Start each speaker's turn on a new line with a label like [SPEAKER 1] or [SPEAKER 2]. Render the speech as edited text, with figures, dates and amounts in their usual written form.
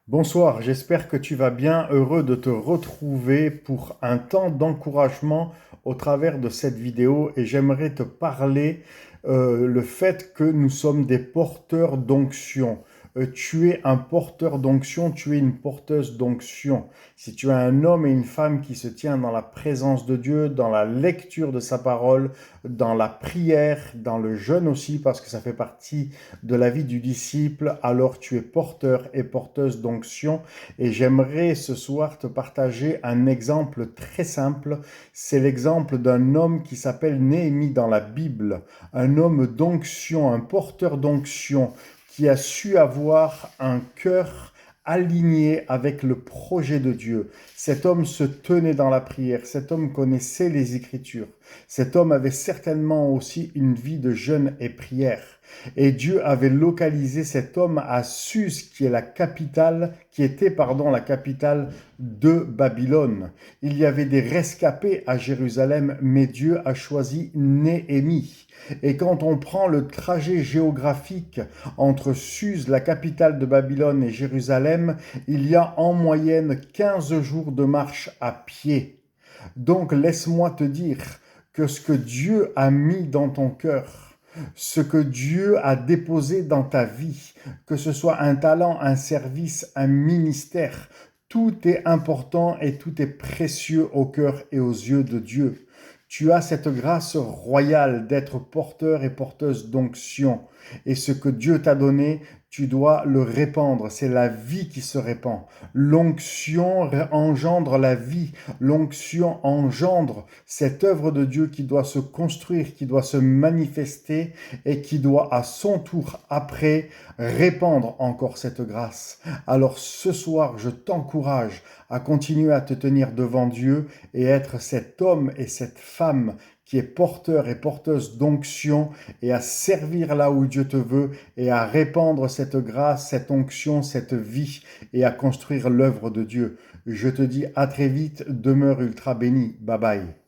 [SPEAKER 1] Bonsoir, j'espère que tu vas bien, heureux de te retrouver pour un temps d'encouragement au travers de cette vidéo et j'aimerais te parler le fait que nous sommes des porteurs d'onction. Tu es un porteur d'onction, tu es une porteuse d'onction. Si tu es un homme et une femme qui se tient dans la présence de Dieu, dans la lecture de sa parole, dans la prière, dans le jeûne aussi, parce que ça fait partie de la vie du disciple, alors tu es porteur et porteuse d'onction. Et j'aimerais ce soir te partager un exemple très simple. C'est l'exemple d'un homme qui s'appelle Néhémie dans la Bible, un homme d'onction, un porteur d'onction qui a su avoir un cœur aligné avec le projet de Dieu. Cet homme se tenait dans la prière, cet homme connaissait les Écritures, cet homme avait certainement aussi une vie de jeûne et prière. Et Dieu avait localisé cet homme à Suse, qui est la capitale, qui était, pardon, la capitale de Babylone. Il y avait des rescapés à Jérusalem, mais Dieu a choisi Néhémie. Et quand on prend le trajet géographique entre Suse, la capitale de Babylone, et Jérusalem, il y a en moyenne 15 jours de marche à pied. Donc laisse-moi te dire que ce que Dieu a mis dans ton cœur, ce que Dieu a déposé dans ta vie, que ce soit un talent, un service, un ministère, tout est important et tout est précieux au cœur et aux yeux de Dieu. Tu as cette grâce royale d'être porteur et porteuse d'onction. Et ce que Dieu t'a donné, tu dois le répandre. C'est la vie qui se répand. L'onction engendre la vie. L'onction engendre cette œuvre de Dieu qui doit se construire, qui doit se manifester et qui doit à son tour après répandre encore cette grâce. Alors ce soir, je t'encourage à continuer à te tenir devant Dieu et être cet homme et cette femme qui est porteur et porteuse d'onction et à servir là où Dieu te veut et à répandre cette grâce, cette onction, cette vie et à construire l'œuvre de Dieu. Je te dis à très vite, demeure ultra béni. Bye bye.